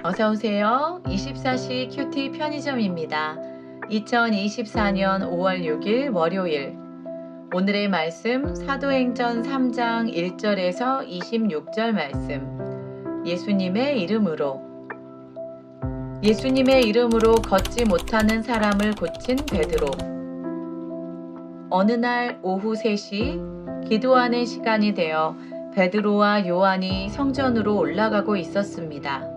어서오세요. 24시 큐티 편의점입니다. 2024년 5월 6일 월요일. 오늘의 말씀 사도행전 3장 1절에서 26절 말씀. 예수님의 이름으로. 예수님의 이름으로 걷지 못하는 사람을 고친 베드로. 어느 날 오후 3시 기도하는 시간이 되어 베드로와 요한이 성전으로 올라가고 있었습니다.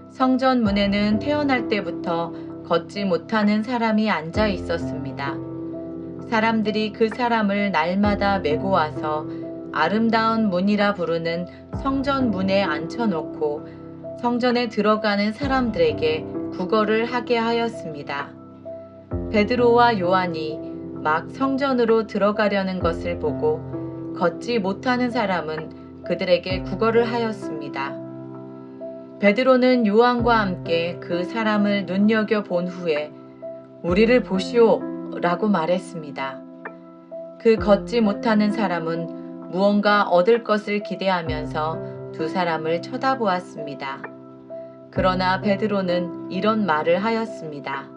성전 문에는 태어날 때부터 걷지 못하는 사람이 앉아 있었습니다. 사람들이 그 사람을 날마다 메고 와서 아름다운 문이라 부르는 성전 문에 앉혀놓고 성전에 들어가는 사람들에게 구걸을 하게 하였습니다. 베드로와 요한이 막 성전으로 들어가려는 것을 보고 걷지 못하는 사람은 그들에게 구걸을 하였습니다. 베드로는 요한과 함께 그 사람을 눈여겨본 후에 우리를 보시오 라고 말했습니다. 그 걷지 못하는 사람은 무언가 얻을 것을 기대하면서 두 사람을 쳐다보았습니다. 그러나 베드로는 이런 말을 하였습니다.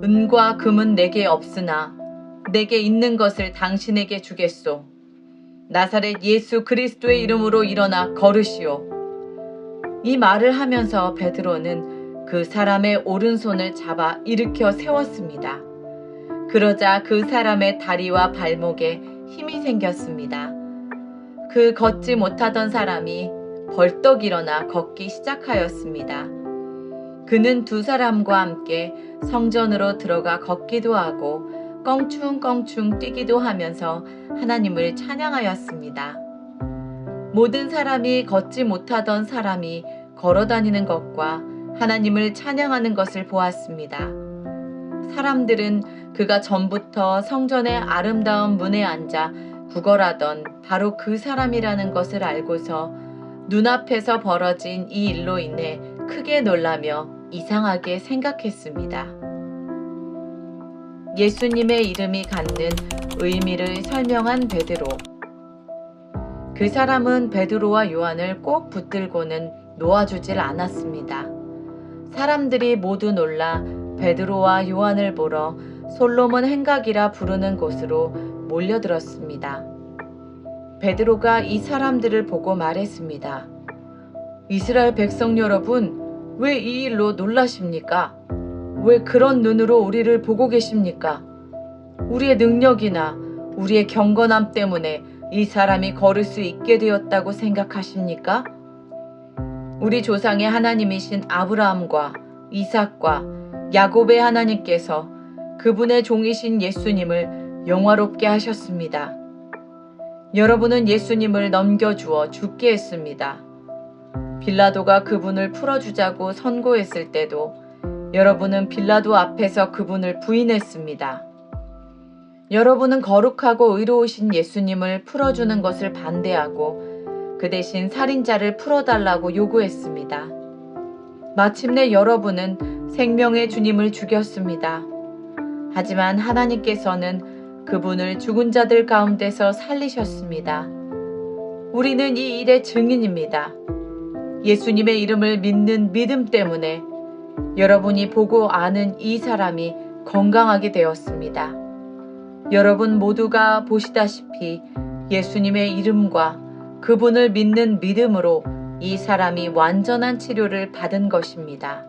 은과 금은 내게 없으나 내게 있는 것을 당신에게 주겠소. 나사렛 예수 그리스도의 이름으로 일어나 걸으시오. 이 말을 하면서 베드로는 그 사람의 오른손을 잡아 일으켜 세웠습니다. 그러자 그 사람의 다리와 발목에 힘이 생겼습니다. 그 걷지 못하던 사람이 벌떡 일어나 걷기 시작하였습니다. 그는 두 사람과 함께 성전으로 들어가 걷기도 하고 껑충껑충 뛰기도 하면서 하나님을 찬양하였습니다. 모든 사람이 걷지 못하던 사람이 걸어다니는 것과 하나님을 찬양하는 것을 보았습니다. 사람들은 그가 전부터 성전의 아름다운 문에 앉아 구걸하던 바로 그 사람이라는 것을 알고서 눈앞에서 벌어진 이 일로 인해 크게 놀라며 이상하게 생각했습니다. 예수님의 이름이 갖는 의미를 설명한 베드로. 그 사람은 베드로와 요한을 꼭 붙들고는 놓아주질 않았습니다. 사람들이 모두 놀라 베드로와 요한을 보러 솔로몬 행각이라 부르는 곳으로 몰려들었습니다. 베드로가 이 사람들을 보고 말했습니다. 이스라엘 백성 여러분, 왜 이 일로 놀라십니까? 왜 그런 눈으로 우리를 보고 계십니까? 우리의 능력이나 우리의 경건함 때문에 이 사람이 걸을 수 있게 되었다고 생각하십니까? 우리 조상의 하나님이신 아브라함과 이삭과 야곱의 하나님께서 그분의 종이신 예수님을 영화롭게 하셨습니다. 여러분은 예수님을 넘겨주어 죽게 했습니다. 빌라도가 그분을 풀어주자고 선고했을 때도 여러분은 빌라도 앞에서 그분을 부인했습니다. 여러분은 거룩하고 의로우신 예수님을 풀어주는 것을 반대하고 그 대신 살인자를 풀어달라고 요구했습니다. 마침내 여러분은 생명의 주님을 죽였습니다. 하지만 하나님께서는 그분을 죽은 자들 가운데서 살리셨습니다. 우리는 이 일의 증인입니다. 예수님의 이름을 믿는 믿음 때문에 여러분이 보고 아는 이 사람이 건강하게 되었습니다. 여러분 모두가 보시다시피 예수님의 이름과 그분을 믿는 믿음으로 이 사람이 완전한 치료를 받은 것입니다.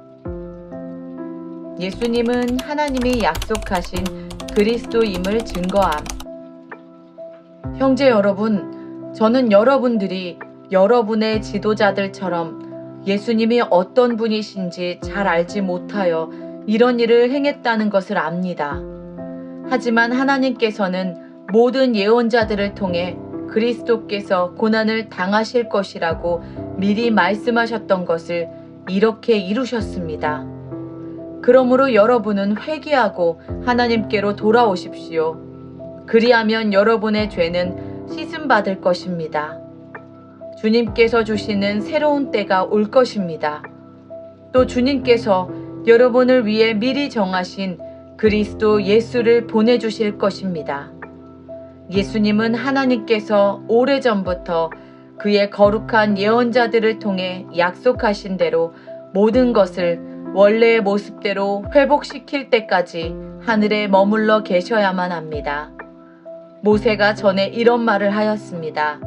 예수님은 하나님이 약속하신 그리스도임을 증거함. 형제 여러분, 저는 여러분들이 여러분의 지도자들처럼 예수님이 어떤 분이신지 잘 알지 못하여 이런 일을 행했다는 것을 압니다. 하지만 하나님께서는 모든 예언자들을 통해 그리스도께서 고난을 당하실 것이라고 미리 말씀하셨던 것을 이렇게 이루셨습니다. 그러므로 여러분은 회개하고 하나님께로 돌아오십시오. 그리하면 여러분의 죄는 씻음받을 것입니다. 주님께서 주시는 새로운 때가 올 것입니다. 또 주님께서 여러분을 위해 미리 정하신 그리스도 예수를 보내주실 것입니다. 예수님은 하나님께서 오래전부터 그의 거룩한 예언자들을 통해 약속하신 대로 모든 것을 원래의 모습대로 회복시킬 때까지 하늘에 머물러 계셔야만 합니다. 모세가 전에 이런 말을 하였습니다.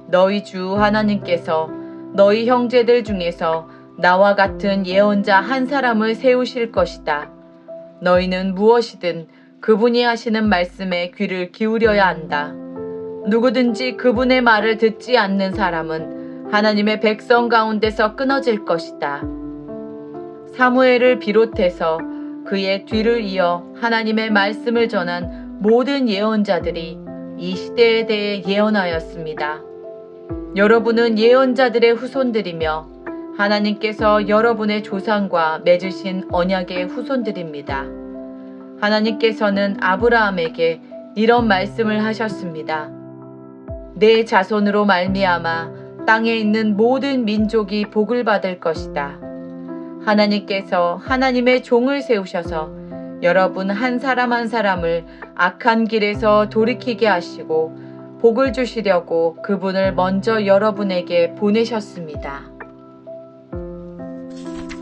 너희 주 하나님께서 너희 형제들 중에서 나와 같은 예언자 한 사람을 세우실 것이다. 너희는 무엇이든 그분이 하시는 말씀에 귀를 기울여야 한다. 누구든지 그분의 말을 듣지 않는 사람은 하나님의 백성 가운데서 끊어질 것이다. 사무엘을 비롯해서 그의 뒤를 이어 하나님의 말씀을 전한 모든 예언자들이 이 시대에 대해 예언하였습니다. 여러분은 예언자들의 후손들이며 하나님께서 여러분의 조상과 맺으신 언약의 후손들입니다. 하나님께서는 아브라함에게 이런 말씀을 하셨습니다. 내 자손으로 말미암아 땅에 있는 모든 민족이 복을 받을 것이다. 하나님께서 하나님의 종을 세우셔서 여러분 한 사람 한 사람을 악한 길에서 돌이키게 하시고 복을 주시려고 그분을 먼저 여러분에게 보내셨습니다.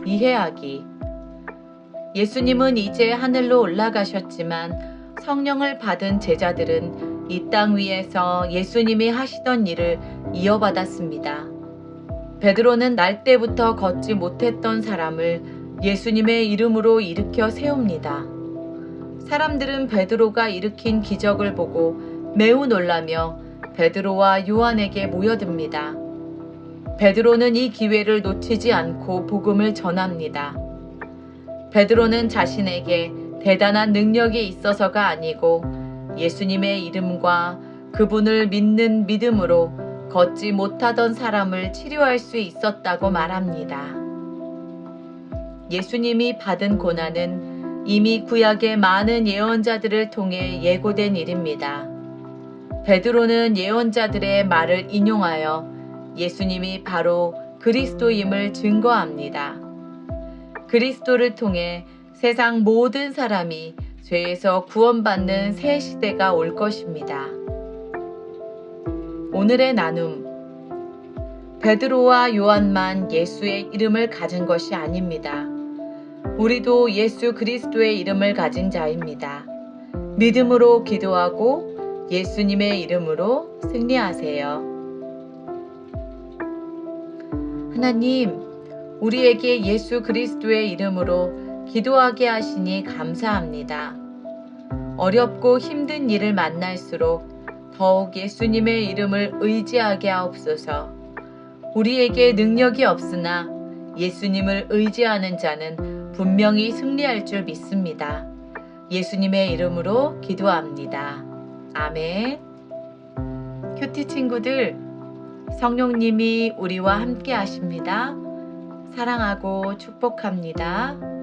이해하기. 예수님은 이제 하늘로 올라가셨지만 성령을 받은 제자들은 이 땅 위에서 예수님이 하시던 일을 이어받았습니다. 베드로는 날 때부터 걷지 못했던 사람을 예수님의 이름으로 일으켜 세웁니다. 사람들은 베드로가 일으킨 기적을 보고 매우 놀라며 베드로와 요한에게 모여듭니다. 베드로는 이 기회를 놓치지 않고 복음을 전합니다. 베드로는 자신에게 대단한 능력이 있어서가 아니고 예수님의 이름과 그분을 믿는 믿음으로 걷지 못하던 사람을 치료할 수 있었다고 말합니다. 예수님이 받은 고난은 이미 구약의 많은 예언자들을 통해 예고된 일입니다. 베드로는 예언자들의 말을 인용하여 예수님이 바로 그리스도임을 증거합니다. 그리스도를 통해 세상 모든 사람이 죄에서 구원받는 새 시대가 올 것입니다. 오늘의 나눔. 베드로와 요한만 예수의 이름을 가진 것이 아닙니다. 우리도 예수 그리스도의 이름을 가진 자입니다. 믿음으로 기도하고 예수님의 이름으로 승리하세요. 하나님, 우리에게 예수 그리스도의 이름으로 기도하게 하시니 감사합니다. 어렵고 힘든 일을 만날수록 더욱 예수님의 이름을 의지하게 하옵소서. 우리에게 능력이 없으나 예수님을 의지하는 자는 분명히 승리할 줄 믿습니다. 예수님의 이름으로 기도합니다. 아멘. 큐티 친구들, 성령님이 우리와 함께 하십니다. 사랑하고 축복합니다.